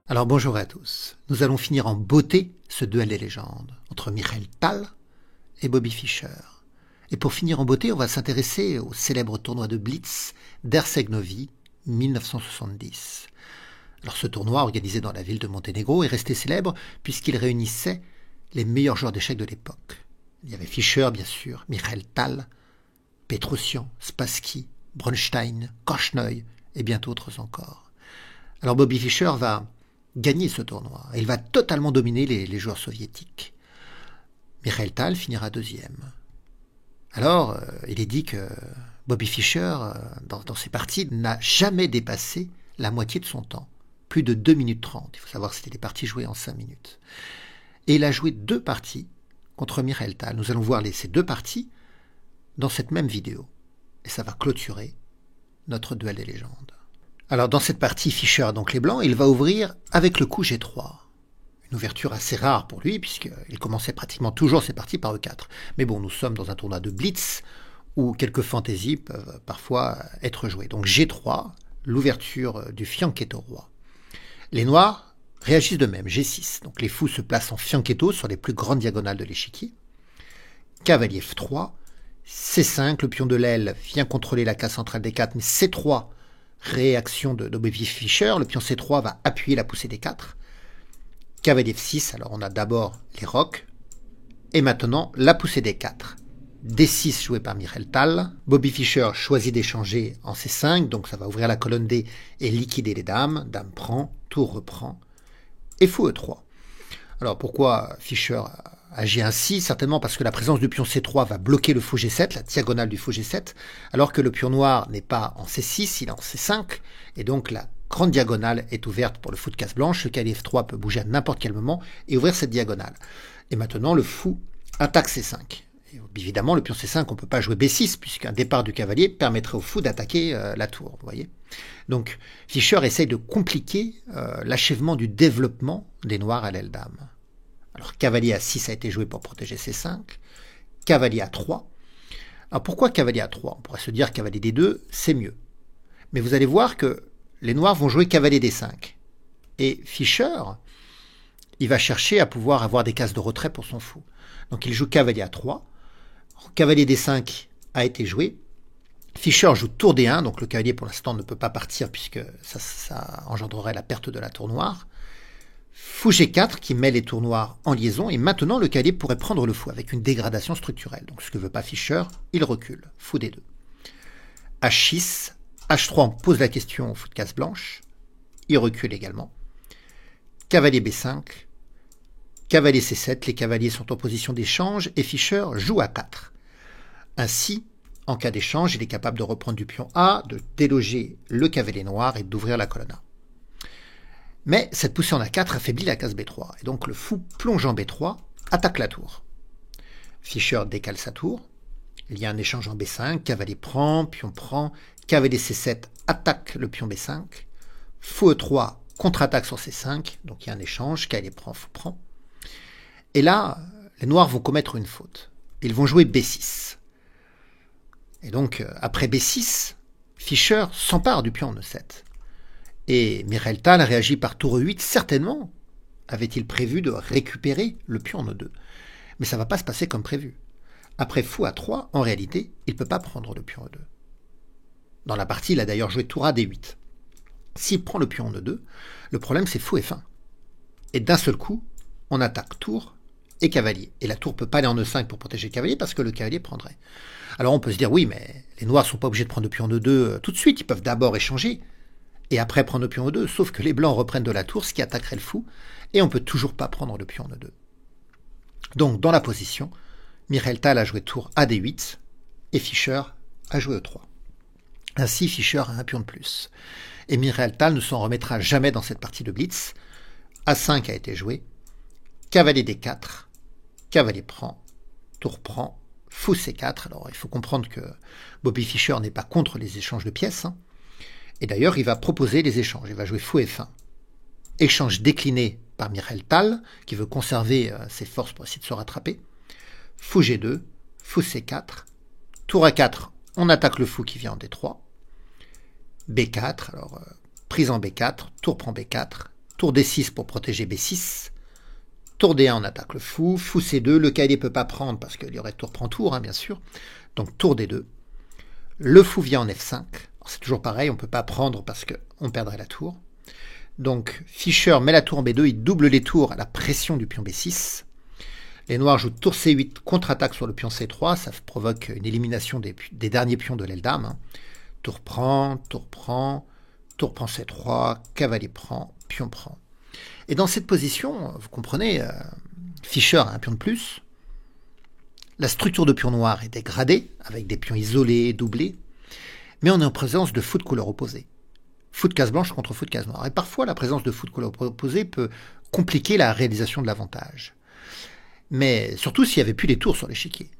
Alors bonjour à tous. Nous allons finir en beauté ce duel des légendes entre Michael Tal et Bobby Fischer. Et pour finir en beauté, on va s'intéresser au célèbre tournoi de Blitz d'Herceg-Novi 1970. Alors ce tournoi, organisé dans la ville de Monténégro, est resté célèbre puisqu'il réunissait les meilleurs joueurs d'échecs de l'époque. Il y avait Fischer, bien sûr, Michael Tal, Petrosian, Spassky, Bronstein, Korchnoi et bien d'autres encore. Alors Bobby Fischer va gagner ce tournoi. Il va totalement dominer les joueurs soviétiques. Michael Tal finira deuxième. Alors, il est dit que Bobby Fischer, dans ses parties, n'a jamais dépassé la moitié de son temps. Plus de 2 minutes 30. Il faut savoir que c'était des parties jouées en 5 minutes. Et il a joué 2 parties contre Michael Tal. Nous allons voir ces 2 parties dans cette même vidéo. Et ça va clôturer notre duel des légendes. Alors dans cette partie, Fischer a donc les blancs, il va ouvrir avec le coup G3. Une ouverture assez rare pour lui, puisqu'il commençait pratiquement toujours ses parties par E4. Mais bon, nous sommes dans un tournoi de Blitz, où quelques fantaisies peuvent parfois être jouées. Donc G3, l'ouverture du fianchetto roi. Les noirs réagissent de même, G6. Donc les fous se placent en fianchetto sur les plus grandes diagonales de l'échiquier. Cavalier F3, C5, le pion de l'aile vient contrôler la case centrale des 4, mais C3, réaction de Bobby Fischer, le pion C3 va appuyer la poussée des 4. Cavalier F6, alors on a d'abord les rocs, et maintenant la poussée des 4. D6 joué par Michael Tal. Bobby Fischer choisit d'échanger en C5, donc ça va ouvrir la colonne D et liquider les dames. Dame prend, tour reprend, et fou E3. Alors pourquoi Fischer agit ainsi? Certainement parce que la présence du pion C3 va bloquer le fou G7, la diagonale du fou G7, alors que le pion noir n'est pas en C6, il est en C5, et donc la grande diagonale est ouverte pour le fou de case blanche. Le cavalier F3 peut bouger à n'importe quel moment et ouvrir cette diagonale. Et maintenant, le fou attaque C5. Et évidemment, le pion C5, on ne peut pas jouer B6, puisqu'un départ du cavalier permettrait au fou d'attaquer la tour. Vous voyez. Donc, Fischer essaye de compliquer l'achèvement du développement des noirs à l'aile dame. Alors, cavalier A6 a été joué pour protéger C5. Cavalier A3. Alors, pourquoi cavalier A3? On pourrait se dire cavalier D2, c'est mieux. Mais vous allez voir que les noirs vont jouer cavalier D5. Et Fischer, il va chercher à pouvoir avoir des cases de retrait pour son fou. Donc, il joue cavalier A3. Cavalier D5 a été joué. Fischer joue tour D1, donc le cavalier pour l'instant ne peut pas partir puisque ça engendrerait la perte de la tour noire. Fou G4 qui met les tours noirs en liaison, et maintenant le cavalier pourrait prendre le fou avec une dégradation structurelle. Donc ce que veut pas Fischer, il recule. Fou D2. H6, H3, on pose la question au fou de case blanche. Il recule également. Cavalier B5, cavalier C7, les cavaliers sont en position d'échange et Fischer joue à 4. Ainsi, en cas d'échange, il est capable de reprendre du pion A, de déloger le cavalier noir et d'ouvrir la colonne A. Mais cette poussée en A4 affaiblit la case B3, et donc le fou plonge en B3, attaque la tour. Fischer décale sa tour, il y a un échange en B5, cavalier prend, cavalier C7 attaque le pion B5, fou E3 contre-attaque sur C5, donc il y a un échange, cavalier prend, fou prend. Et là, les noirs vont commettre une faute. Ils vont jouer B6. Et donc, après B6, Fischer s'empare du pion en E7. Et Michael Tal réagit par tour E8, certainement avait-il prévu de récupérer le pion en E2. Mais ça ne va pas se passer comme prévu. Après fou A3, en réalité, il ne peut pas prendre le pion E2. Dans la partie, il a d'ailleurs joué tour A D8. S'il prend le pion en E2, le problème c'est fou F1. Et d'un seul coup, on attaque tour et cavalier. Et la tour ne peut pas aller en E5 pour protéger le cavalier parce que le cavalier prendrait. Alors on peut se dire, oui, mais les noirs ne sont pas obligés de prendre le pion en E2 tout de suite. Ils peuvent d'abord échanger et après prendre le pion E2. Sauf que les blancs reprennent de la tour, ce qui attaquerait le fou. Et on ne peut toujours pas prendre le pion en E2. Donc dans la position, Michael Tal a joué tour A D8 et Fischer a joué E3. Ainsi, Fischer a un pion de plus. Et Michael Tal ne s'en remettra jamais dans cette partie de Blitz. A5 a été joué. Cavalier D4, cavalier prend, tour prend, fou C4. Alors il faut comprendre que Bobby Fischer n'est pas contre les échanges de pièces. Et d'ailleurs, il va proposer les échanges. Il va jouer fou F1. Échange décliné par Michael Tal, qui veut conserver ses forces pour essayer de se rattraper. Fou G2, fou C4, tour A4, on attaque le fou qui vient en D3. B4, alors prise en B4, tour prend B4, tour D6 pour protéger B6, tour D1 on attaque le fou, fou C2, le cavalier ne peut pas prendre parce qu'il y aurait tour prend tour, hein, bien sûr, donc tour D2, le fou vient en F5, c'est toujours pareil, on ne peut pas prendre parce qu'on perdrait la tour, donc Fischer met la tour en B2, il double les tours à la pression du pion B6, les noirs jouent tour C8, contre-attaque sur le pion C3, ça provoque une élimination des derniers pions de l'aile dame, hein. Tour prend C3, cavalier prend, pion prend. Et dans cette position, vous comprenez, Fischer a un pion de plus, la structure de pion noir est dégradée, avec des pions isolés, doublés, mais on est en présence de fous de couleur opposée. Fou de case blanche contre fou de case noire. Et parfois, la présence de fous de couleur opposée peut compliquer la réalisation de l'avantage. Mais surtout s'il n'y avait plus des tours sur l'échiquier.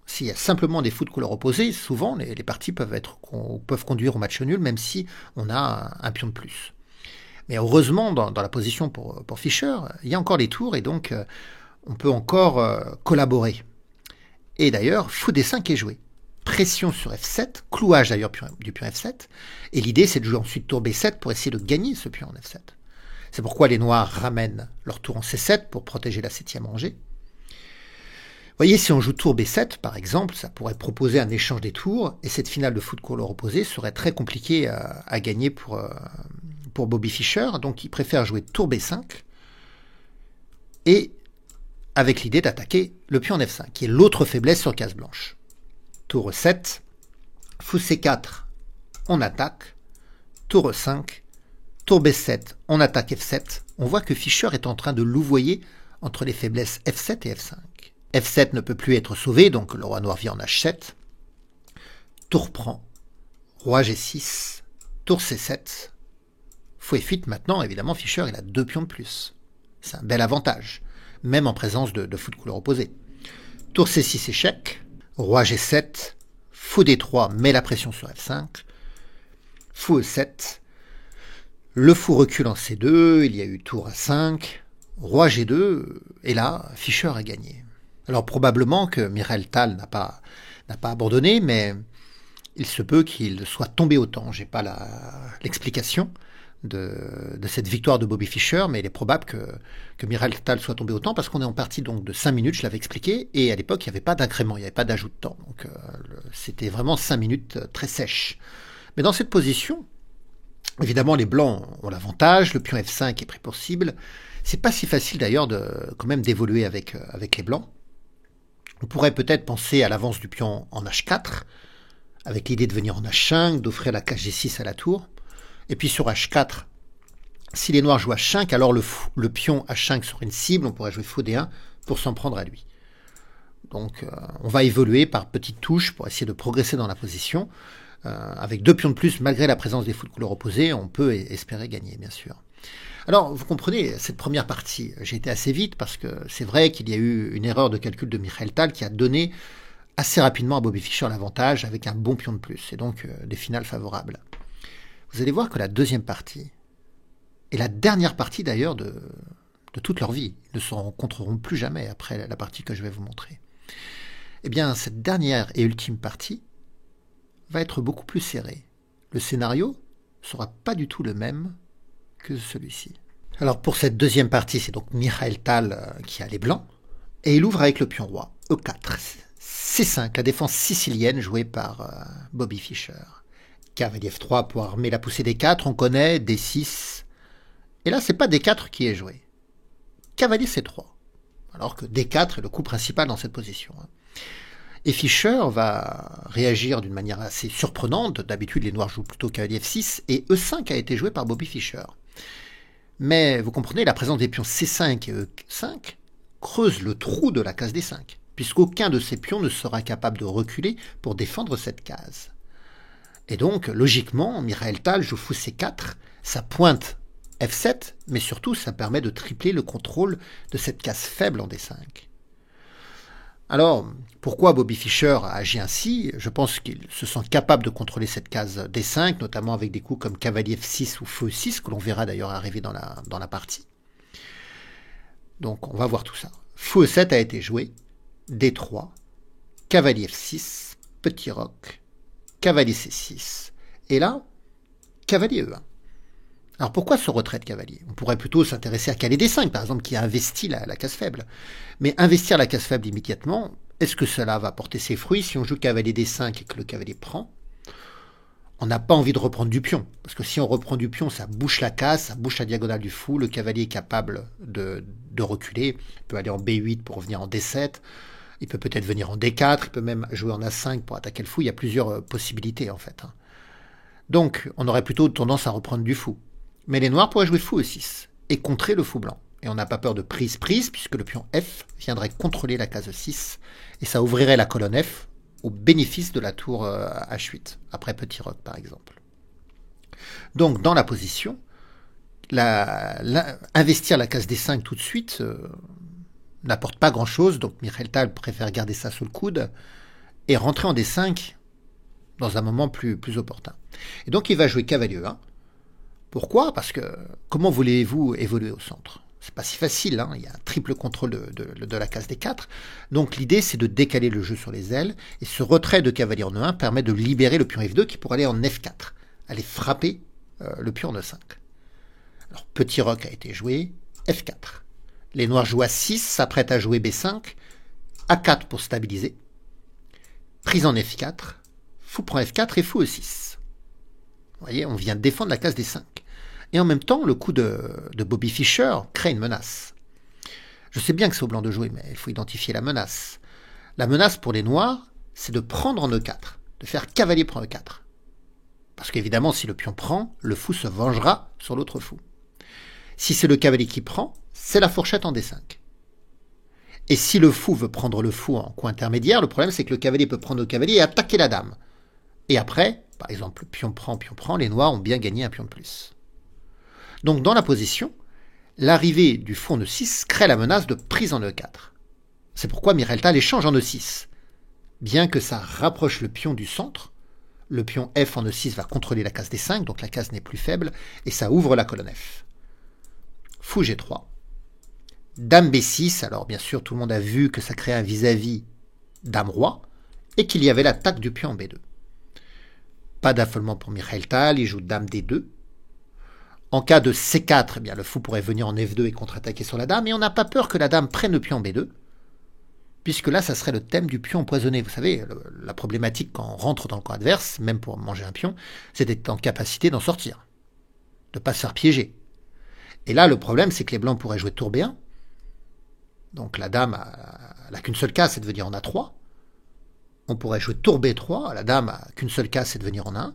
S'il y a simplement des fous de couleur opposée, souvent les parties peuvent conduire au match nul, même si on a un pion de plus. Mais heureusement, dans la position pour Fischer, il y a encore les tours et donc on peut encore collaborer. Et d'ailleurs, fou D5 est joué. Pression sur F7, clouage d'ailleurs du pion F7, et l'idée c'est de jouer ensuite tour B7 pour essayer de gagner ce pion en F7. C'est pourquoi les noirs ramènent leur tour en C7 pour protéger la 7e rangée. Vous voyez, si on joue tour B7, par exemple, ça pourrait proposer un échange des tours, et cette finale de fou de couleur opposée serait très compliquée à gagner pour Bobby Fischer, donc il préfère jouer tour B5, et avec l'idée d'attaquer le pion en F5, qui est l'autre faiblesse sur case blanche. Tour E7, fou C4, on attaque, tour E5, tour B7, on attaque F7. On voit que Fischer est en train de louvoyer entre les faiblesses F7 et F5. F7 ne peut plus être sauvé, donc le roi noir vient en H7. Tour prend, roi G6, tour C7. Fou F8, maintenant, évidemment, Fischer, il a 2 pions de plus. C'est un bel avantage, même en présence de fous de couleur opposée. Tour C6, échec. Roi G7, fou D3, met la pression sur F5. Fou E7. Le fou recule en C2, il y a eu tour A5, roi G2, et là, Fischer a gagné. Alors probablement que Michael Tal n'a pas abandonné, mais il se peut qu'il soit tombé au temps. Je n'ai pas l'explication de cette victoire de Bobby Fischer, mais il est probable que Michael Tal soit tombé au temps, parce qu'on est en partie donc de 5 minutes, je l'avais expliqué, et à l'époque, il n'y avait pas d'incrément, il n'y avait pas d'ajout de temps. Donc c'était vraiment 5 minutes très sèches. Mais dans cette position, évidemment, les blancs ont l'avantage, le pion F5 est pris pour cible. C'est pas si facile d'ailleurs quand même d'évoluer avec les blancs. On pourrait peut-être penser à l'avance du pion en H4, avec l'idée de venir en H5, d'offrir la case G6 à la tour. Et puis sur H4, si les noirs jouent H5, alors le pion H5 serait une cible, on pourrait jouer fou D1 pour s'en prendre à lui. Donc on va évoluer par petites touches pour essayer de progresser dans la position. Avec 2 pions de plus, malgré la présence des fous de couleur opposée, on peut espérer gagner, bien sûr. Alors, vous comprenez, cette première partie, j'ai été assez vite parce que c'est vrai qu'il y a eu une erreur de calcul de Michael Tal qui a donné assez rapidement à Bobby Fischer l'avantage avec un bon pion de plus, et donc des finales favorables. Vous allez voir que la deuxième partie, et la dernière partie d'ailleurs de toute leur vie, ils ne se rencontreront plus jamais après la partie que je vais vous montrer. Eh bien, cette dernière et ultime partie va être beaucoup plus serrée. Le scénario ne sera pas du tout le même que celui-ci. Alors pour cette deuxième partie, c'est donc Michael Tal qui a les blancs, et il ouvre avec le pion roi, E4, C5, la défense sicilienne jouée par Bobby Fischer. Cavalier F3 pour armer la poussée D4, on connaît, D6, et là c'est pas D4 qui est joué. Cavalier C3, alors que D4 est le coup principal dans cette position. Et Fischer va réagir d'une manière assez surprenante. D'habitude, les noirs jouent plutôt cavalier F6, et E5 a été joué par Bobby Fischer. Mais vous comprenez, la présence des pions C5 et E5 creuse le trou de la case D5, puisqu'aucun de ces pions ne sera capable de reculer pour défendre cette case. Et donc, logiquement, Michael Tal joue fou C4, ça pointe F7, mais surtout, ça permet de tripler le contrôle de cette case faible en D5. Alors, pourquoi Bobby Fischer a agi ainsi? Je pense qu'il se sent capable de contrôler cette case D5, notamment avec des coups comme cavalier F6 ou feu E6, que l'on verra d'ailleurs arriver dans la partie. Donc, on va voir tout ça. Fou E7 a été joué, D3, cavalier F6, petit roc, cavalier C6, et là, cavalier E1. Alors pourquoi ce retrait de cavalier? On pourrait plutôt s'intéresser à cavalier D5, par exemple, qui a investi la case faible. Mais investir la case faible immédiatement, est-ce que cela va porter ses fruits si on joue cavalier D5 et que le cavalier prend? On n'a pas envie de reprendre du pion, parce que si on reprend du pion, ça bouche la case, ça bouche la diagonale du fou, le cavalier est capable de reculer, il peut aller en B8 pour revenir en D7, il peut peut-être venir en D4, il peut même jouer en A5 pour attaquer le fou, il y a plusieurs possibilités en fait. Donc on aurait plutôt tendance à reprendre du fou. Mais les noirs pourraient jouer fou E6 et contrer le fou blanc. Et on n'a pas peur de prise-prise, puisque le pion F viendrait contrôler la case 6, et ça ouvrirait la colonne F au bénéfice de la tour H8, après petit roc par exemple. Donc dans la position, investir la case D5 tout de suite n'apporte pas grand-chose, donc Michael Tal préfère garder ça sous le coude et rentrer en D5 dans un moment plus opportun. Et donc il va jouer cavalier E1. Pourquoi? Parce que comment voulez-vous évoluer au centre? C'est pas si facile, hein, il y a un triple contrôle de la case D4. Donc l'idée c'est de décaler le jeu sur les ailes, et ce retrait de cavalier en E1 permet de libérer le pion F2 qui pourrait aller en F4, aller frapper le pion en E5. Alors petit roc a été joué, F4. Les noirs jouent A6, s'apprêtent à jouer B5, A4 pour stabiliser, prise en F4, fou prend F4 et fou E6. Vous voyez, on vient défendre la case D5. Et en même temps, le coup de Bobby Fischer crée une menace. Je sais bien que c'est au blanc de jouer, mais il faut identifier la menace. La menace pour les noirs, c'est de prendre en E4, de faire cavalier prend E4. Parce qu'évidemment, si le pion prend, le fou se vengera sur l'autre fou. Si c'est le cavalier qui prend, c'est la fourchette en D5. Et si le fou veut prendre le fou en coin intermédiaire, le problème c'est que le cavalier peut prendre le cavalier et attaquer la dame. Et après, par exemple, pion prend, les noirs ont bien gagné un pion de plus. Donc dans la position, l'arrivée du fou en E6 crée la menace de prise en E4. C'est pourquoi Michael Tal échange en E6. Bien que ça rapproche le pion du centre, le pion F en E6 va contrôler la case D5, donc la case n'est plus faible, et ça ouvre la colonne F. Fou G3. Dame B6, alors bien sûr tout le monde a vu que ça crée un vis-à-vis Dame-Roi, et qu'il y avait l'attaque du pion en B2. Pas d'affolement pour Michael Tal, il joue Dame D2. En cas de C4, eh bien, le fou pourrait venir en F2 et contre-attaquer sur la dame, et on n'a pas peur que la dame prenne le pion en B2, puisque là, ça serait le thème du pion empoisonné. Vous savez, la problématique quand on rentre dans le camp adverse, même pour manger un pion, c'est d'être en capacité d'en sortir, de ne pas se faire piéger. Et là, le problème, c'est que les blancs pourraient jouer tour B1, donc la dame n'a qu'une seule case, c'est de venir en A3. On pourrait jouer tour B3, la dame n'a qu'une seule case, c'est de venir en A1.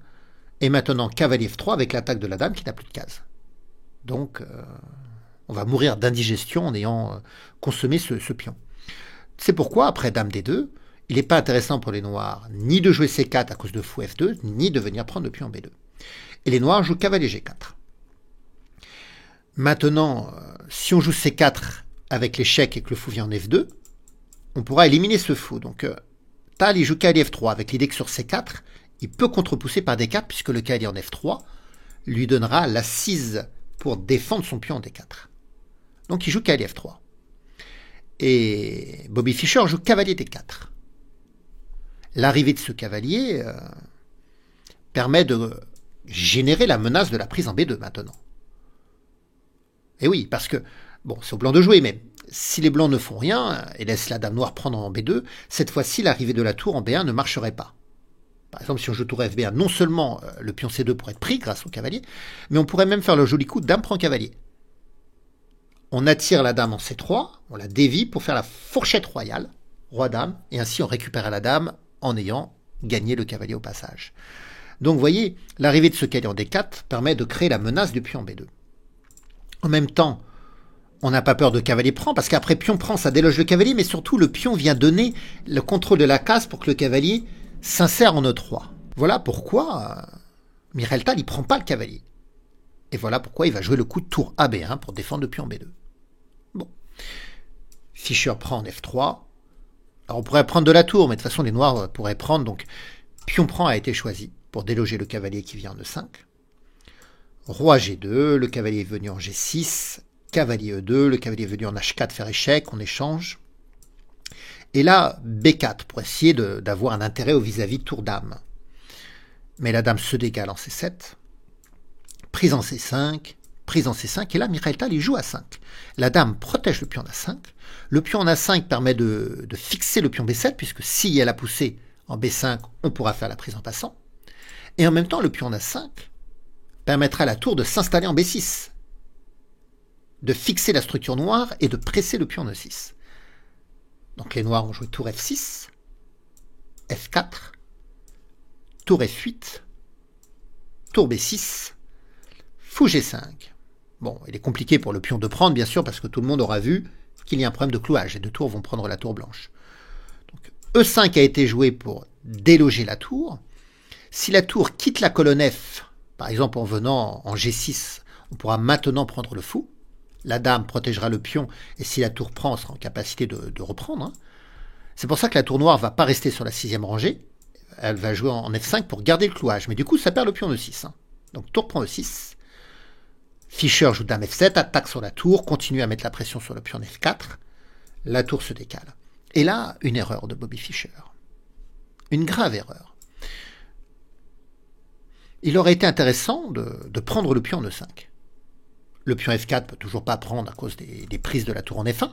Et maintenant, cavalier F3 avec l'attaque de la dame qui n'a plus de case. Donc, on va mourir d'indigestion en ayant consommé ce pion. C'est pourquoi, après dame D2, il n'est pas intéressant pour les noirs ni de jouer C4 à cause de fou F2, ni de venir prendre le pion en B2. Et les noirs jouent cavalier G4. Maintenant, si on joue C4 avec l'échec et que le fou vient en F2, on pourra éliminer ce fou. Donc, Tal, il joue cavalier F3 avec l'idée que sur C4, il peut contrepousser par D4 puisque le cavalier en F3 lui donnera l'assise pour défendre son pion en D4. Donc il joue cavalier F3. Et Bobby Fischer joue cavalier D4. L'arrivée de ce cavalier permet de générer la menace de la prise en B2 maintenant. Et oui, parce que, bon, c'est au blanc de jouer, mais si les blancs ne font rien et laissent la dame noire prendre en B2, cette fois-ci l'arrivée de la tour en B1 ne marcherait pas. Par exemple, si on joue tour FB1, non seulement le pion C2 pourrait être pris grâce au cavalier, mais on pourrait même faire le joli coup dame prend cavalier. On attire la dame en C3, on la dévie pour faire la fourchette royale, roi-dame, et ainsi on récupère la dame en ayant gagné le cavalier au passage. Donc vous voyez, l'arrivée de ce cavalier en D4 permet de créer la menace du pion en B2. En même temps, on n'a pas peur de cavalier prend, parce qu'après pion prend, ça déloge le cavalier, mais surtout le pion vient donner le contrôle de la case pour que le cavalier s'insère en E3. Voilà pourquoi Michael Tal, il prend pas le cavalier. Et voilà pourquoi il va jouer le coup de tour AB1 pour défendre le pion en B2. Bon. Fischer prend en F3. Alors on pourrait prendre de la tour, mais de toute façon les noirs pourraient prendre, donc pion prend a été choisi pour déloger le cavalier qui vient en E5. Roi G2, le cavalier est venu en G6, cavalier E2, le cavalier est venu en H4 faire échec, on échange. Et là, B4 pour essayer d'avoir un intérêt au vis-à-vis tour dame. Mais la dame se décale en C7. prise en C5, prise en C5, et là, Mikhail Tal, il joue à 5. La dame protège le pion en A5. Le pion en A5 permet de fixer le pion B7, puisque si elle a poussé en B5, on pourra faire la prise en passant. Et en même temps, le pion en A5 permettra à la tour de s'installer en B6, de fixer la structure noire et de presser le pion en E6. Donc les noirs ont joué tour F6, F4, tour F8, tour B6, fou G5. Bon, il est compliqué pour le pion de prendre, bien sûr, parce que tout le monde aura vu qu'il y a un problème de clouage. Les deux tours vont prendre la tour blanche. Donc, E5 a été joué pour déloger la tour. Si la tour quitte la colonne F, par exemple en venant en G6, on pourra maintenant prendre le fou. La dame protégera le pion, et si la tour prend, on sera en capacité de reprendre. Hein. C'est pour ça que la tour noire ne va pas rester sur la 6e rangée. Elle va jouer en F5 pour garder le clouage. Mais du coup, ça perd le pion E6. Hein. Donc tour prend E6. Fischer joue dame F7, attaque sur la tour, continue à mettre la pression sur le pion F4. La tour se décale. Et là, une erreur de Bobby Fischer. Une grave erreur. Il aurait été intéressant de prendre le pion en E5. Le pion F4 ne peut toujours pas prendre à cause des prises de la tour en F1.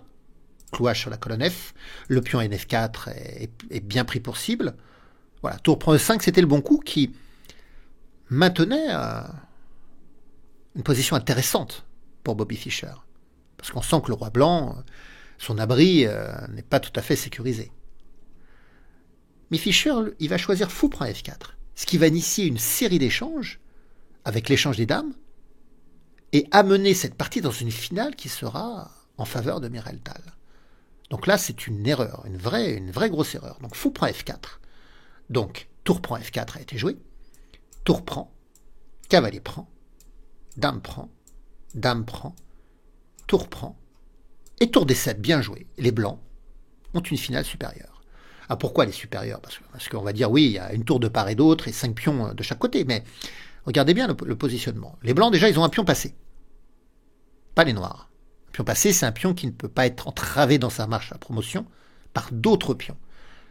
Clouage sur la colonne F. Le pion en F4 est bien pris pour cible. Voilà, tour prend E5, c'était le bon coup qui maintenait une position intéressante pour Bobby Fischer. Parce qu'on sent que le roi blanc, son abri n'est pas tout à fait sécurisé. Mais Fischer, il va choisir fou prend F4. Ce qui va initier une série d'échanges avec l'échange des dames et amener cette partie dans une finale qui sera en faveur de Mikhail Tal. Donc là, c'est une erreur, une vraie grosse erreur. Donc fou prend F4. Donc tour prend F4 a été joué. Tour prend, cavalier prend, dame prend, tour prend, et tour D7, bien joué. Les blancs ont une finale supérieure. Ah, pourquoi elle est supérieure ? Parce qu'on va dire, oui, il y a une tour de part et d'autre et 5 pions de chaque côté, mais regardez bien le positionnement. Les blancs, déjà, ils ont un pion passé. Pas les noirs. Un pion passé, c'est un pion qui ne peut pas être entravé dans sa marche à promotion par d'autres pions.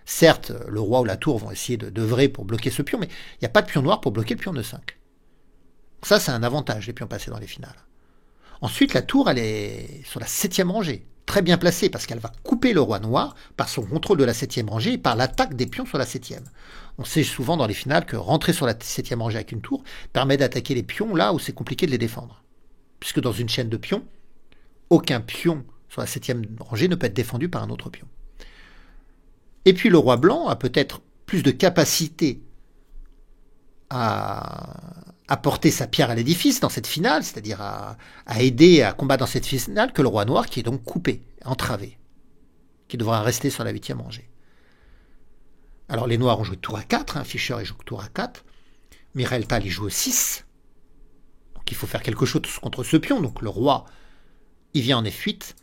Certes, le roi ou la tour vont essayer d'œuvrer pour bloquer ce pion, mais il n'y a pas de pion noir pour bloquer le pion de 5. Ça, c'est un avantage, les pions passés dans les finales. Ensuite, la tour, elle est sur la 7e rangée, très bien placée, parce qu'elle va couper le roi noir par son contrôle de la 7e rangée et par l'attaque des pions sur la 7e. On sait souvent dans les finales que rentrer sur la 7e rangée avec une tour permet d'attaquer les pions là où c'est compliqué de les défendre. Puisque dans une chaîne de pions, aucun pion sur la 7e rangée ne peut être défendu par un autre pion. Et puis le roi blanc a peut-être plus de capacité à porter sa pierre à l'édifice dans cette finale, c'est-à-dire à aider à combattre dans cette finale, que le roi noir qui est donc coupé, entravé, qui devra rester sur la 8e rangée. Alors les noirs ont joué tour A4, hein, Fischer il joue tour A4, Mikhail Tal il joue 6, donc il faut faire quelque chose contre ce pion, donc le roi il vient en F8,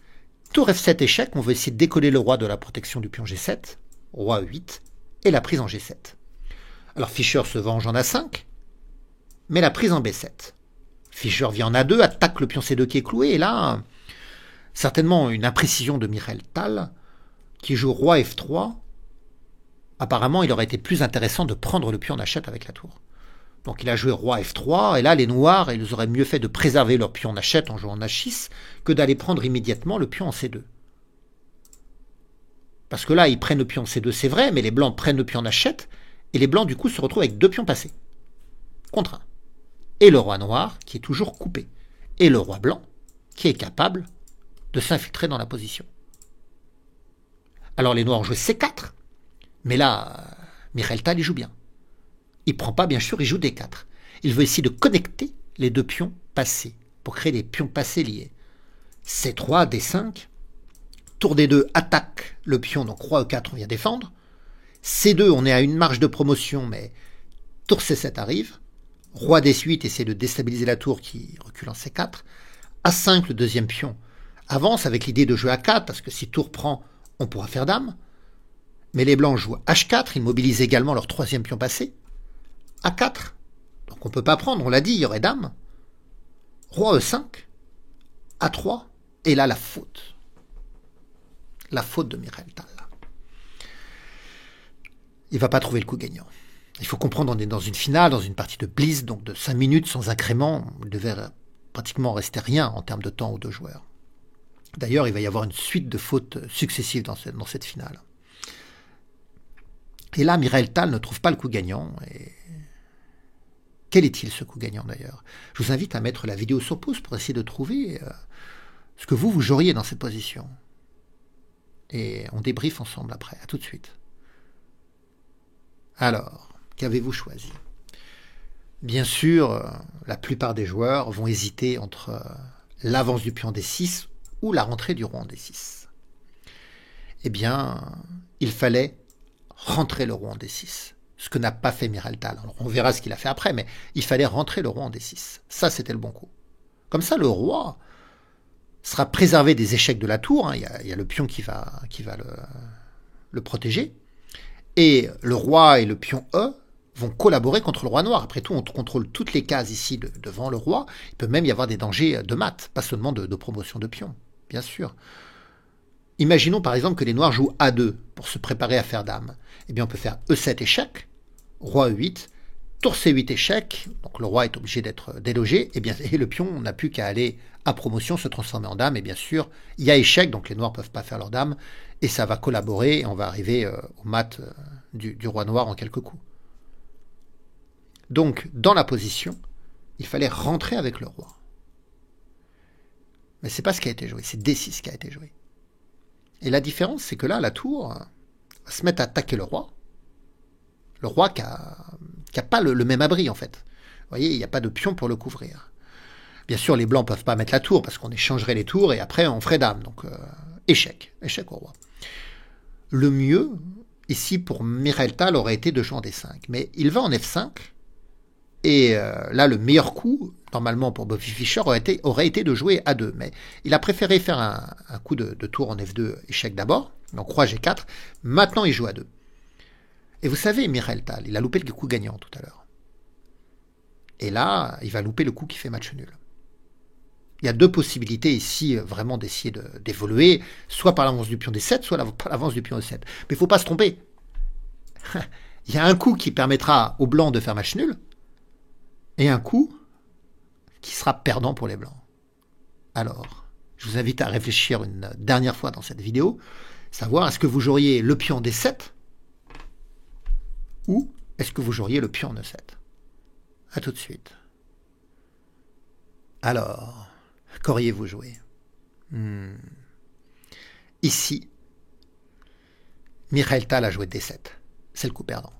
tour F7 échec, on veut essayer de décoller le roi de la protection du pion G7, roi E8, et la prise en G7. Alors Fischer se venge en A5, mais la prise en B7. Fischer vient en A2, attaque le pion C2 qui est cloué, et là, certainement une imprécision de Mikhail Tal, qui joue roi F3. Apparemment, il aurait été plus intéressant de prendre le pion en H7 avec la tour. Donc il a joué roi F3, et là, les noirs, ils auraient mieux fait de préserver leur pion en H7 en jouant en H6, que d'aller prendre immédiatement le pion en C2. Parce que là, ils prennent le pion en C2, c'est vrai, mais les blancs prennent le pion en H7, et les blancs, du coup, se retrouvent avec 2 pions passés. Contre 1. Et le roi noir, qui est toujours coupé. Et le roi blanc, qui est capable de s'infiltrer dans la position. Alors les noirs ont joué C4, mais là, Mikhail Tal, il joue bien. Il ne prend pas, bien sûr, il joue D4. Il veut essayer de connecter les 2 pions passés, pour créer des pions passés liés. C3, D5, tour D2, attaque le pion, donc roi E4, on vient défendre. C2, on est à une marge de promotion, mais tour C7 arrive. Roi D8 essaie de déstabiliser la tour qui recule en C4. A5, le deuxième pion, avance avec l'idée de jouer A4, parce que si tour prend, on pourra faire dame. Mais les blancs jouent H4, ils mobilisent également leur 3e pion passé. A4, donc on ne peut pas prendre, on l'a dit, il y aurait dame. Roi E5, A3, et là la faute. La faute de Mikhail Tal. Il ne va pas trouver le coup gagnant. Il faut comprendre, on est dans une finale, dans une partie de blitz, donc de 5 minutes sans incrément. Il devait pratiquement rester rien en termes de temps aux deux joueurs. D'ailleurs, il va y avoir une suite de fautes successives dans cette finale. Et là, Michael Tal ne trouve pas le coup gagnant. Et quel est-il ce coup gagnant d'ailleurs? Je vous invite à mettre la vidéo sur pause pour essayer de trouver ce que vous joueriez dans cette position. Et on débriefe ensemble après. À tout de suite. Alors, qu'avez-vous choisi? Bien sûr, la plupart des joueurs vont hésiter entre l'avance du pion D6 ou la rentrée du roi en D6. Eh bien, il fallait rentrer le roi en D6, ce que n'a pas fait Michael Tal. Alors, on verra ce qu'il a fait après, mais il fallait rentrer le roi en D6. Ça, c'était le bon coup. Comme ça, le roi sera préservé des échecs de la tour. Hein. Il y a le pion qui va le protéger. Et le roi et le pion E vont collaborer contre le roi noir. Après tout, on contrôle toutes les cases ici devant le roi. Il peut même y avoir des dangers de mat, pas seulement de promotion de pion, bien sûr. Imaginons par exemple que les noirs jouent A2 pour se préparer à faire dame. Eh bien, on peut faire E7 échec, roi E8, tour C8 échec, donc le roi est obligé d'être délogé, et le pion n'a plus qu'à aller à promotion, se transformer en dame, et bien sûr, il y a échec, donc les noirs ne peuvent pas faire leur dame, et ça va collaborer, et on va arriver au mat du roi noir en quelques coups. Donc, dans la position, il fallait rentrer avec le roi. Mais c'est pas ce qui a été joué, c'est D6 qui a été joué. Et la différence, c'est que là, la tour va se mettre à attaquer le roi. Le roi qui a pas le même abri, en fait. Vous voyez, il n'y a pas de pion pour le couvrir. Bien sûr, les blancs ne peuvent pas mettre la tour, parce qu'on échangerait les tours, et après, on ferait dame. Donc, échec au roi. Le mieux, ici, pour Michael Tal, aurait été de jouer en D5. Mais il va en F5, et là, le meilleur coup, normalement pour Bobby Fischer, aurait été de jouer A2. Mais il a préféré faire un coup de tour en F2 échec d'abord, donc roi G4. Maintenant, il joue A2. Et vous savez, Michael Tal, il a loupé le coup gagnant tout à l'heure. Et là, il va louper le coup qui fait match nul. Il y a deux possibilités ici, vraiment d'essayer d'évoluer, soit par l'avance du pion D7, soit par l'avance du pion E7. Mais il ne faut pas se tromper. Il y a un coup qui permettra aux blancs de faire match nul, et un coup qui sera perdant pour les blancs. Alors, je vous invite à réfléchir une dernière fois dans cette vidéo, savoir est-ce que vous joueriez le pion D7 ou est-ce que vous joueriez le pion E7? A tout de suite. Alors, qu'auriez-vous joué? Ici, Michael Tal a joué D7. C'est le coup perdant.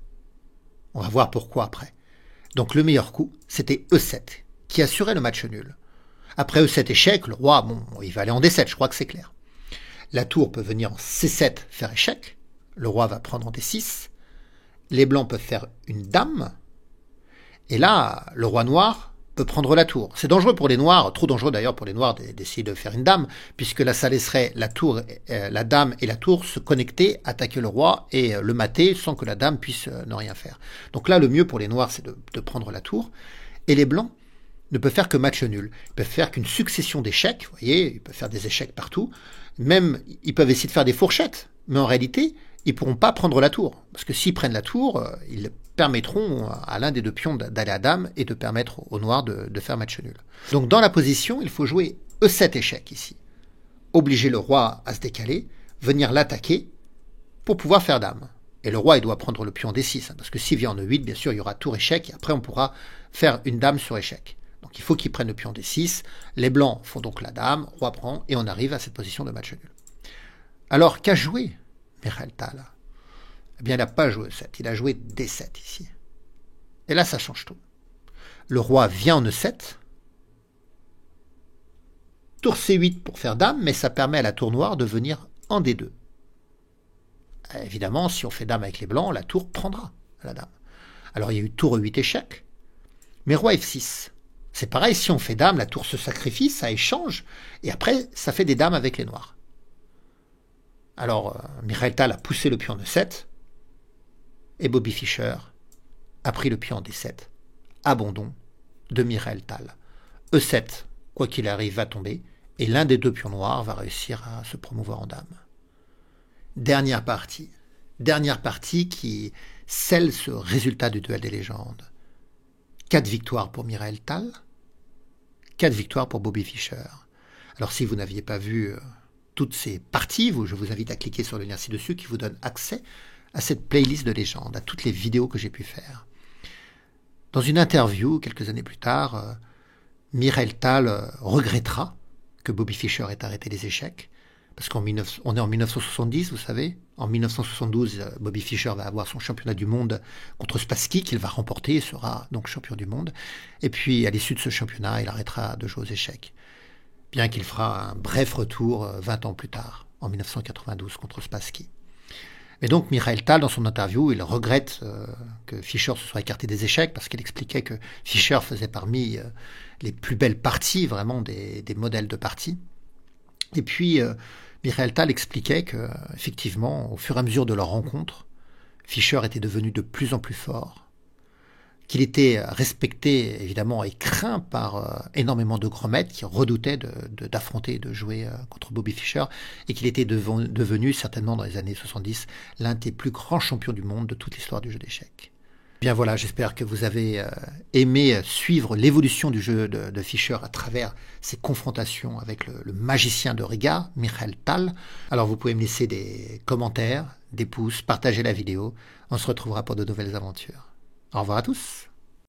On va voir pourquoi après. Donc le meilleur coup, c'était E7, qui assurait le match nul. Après E7 échec, le roi, il va aller en D7, je crois que c'est clair. La tour peut venir en C7 faire échec. Le roi va prendre en D6. Les blancs peuvent faire une dame. Et là, le roi noir peut prendre la tour. C'est dangereux pour les noirs, trop dangereux d'ailleurs pour les noirs d'essayer de faire une dame, puisque là, ça laisserait la dame et la tour se connecter, attaquer le roi et le mater sans que la dame puisse ne rien faire. Donc là, le mieux pour les noirs, c'est de prendre la tour. Et les blancs ne peuvent faire que match nul. Ils peuvent faire qu'une succession d'échecs, vous voyez, ils peuvent faire des échecs partout. Même, ils peuvent essayer de faire des fourchettes, mais en réalité, ils ne pourront pas prendre la tour. Parce que s'ils prennent la tour, ils permettront à l'un des deux pions d'aller à dame et de permettre aux noirs de faire match nul. Donc dans la position, il faut jouer E7 échec ici. Obliger le roi à se décaler, venir l'attaquer pour pouvoir faire dame. Et le roi, il doit prendre le pion D6, parce que s'il vient en E8, bien sûr, il y aura tour échec, et après on pourra faire une dame sur échec. Donc il faut qu'il prenne le pion D6, les blancs font donc la dame, roi prend, et on arrive à cette position de match nul. Alors, qu'a joué Michael Tal? Eh bien, il n'a pas joué E7, il a joué D7 ici. Et là, ça change tout. Le roi vient en E7, tour C8 pour faire dame, mais ça permet à la tour noire de venir en D2. Évidemment, si on fait dame avec les blancs, la tour prendra la dame. Alors, il y a eu tour E8 échec, mais roi F6. C'est pareil, si on fait dame, la tour se sacrifie, ça échange, et après, ça fait des dames avec les noirs. Alors, Michael Tal a poussé le pion E7, et Bobby Fischer a pris le pion D7. Abandon de Michael Tal. E7, quoi qu'il arrive, va tomber, et l'un des deux pions noirs va réussir à se promouvoir en dame. Dernière partie qui, scelle ce résultat du duel des légendes. 4 victoires pour Michael Tal, 4 victoires pour Bobby Fischer. Alors si vous n'aviez pas vu toutes ces parties, je vous invite à cliquer sur le lien ci-dessus qui vous donne accès à cette playlist de légendes, à toutes les vidéos que j'ai pu faire. Dans une interview, quelques années plus tard, Michael Tal regrettera que Bobby Fischer ait arrêté les échecs, parce qu'on est en 1970, vous savez. En 1972, Bobby Fischer va avoir son championnat du monde contre Spassky, qu'il va remporter et sera donc champion du monde. Et puis, à l'issue de ce championnat, il arrêtera de jouer aux échecs. Bien qu'il fera un bref retour 20 ans plus tard, en 1992, contre Spassky. Mais donc, Michael Tal, dans son interview, il regrette que Fischer se soit écarté des échecs, parce qu'il expliquait que Fischer faisait parmi les plus belles parties, vraiment des modèles de parties. Et puis, Michael Tal expliquait que, effectivement, au fur et à mesure de leur rencontre, Fischer était devenu de plus en plus fort, qu'il était respecté, évidemment, et craint par énormément de grands maîtres qui redoutaient d'affronter et de jouer contre Bobby Fischer, et qu'il était devenu, certainement dans les années 70, l'un des plus grands champions du monde de toute l'histoire du jeu d'échecs. Bien voilà, j'espère que vous avez aimé suivre l'évolution du jeu de Fischer à travers ses confrontations avec le magicien de Riga, Michael Tal. Alors vous pouvez me laisser des commentaires, des pouces, partager la vidéo. On se retrouvera pour de nouvelles aventures. Au revoir à tous.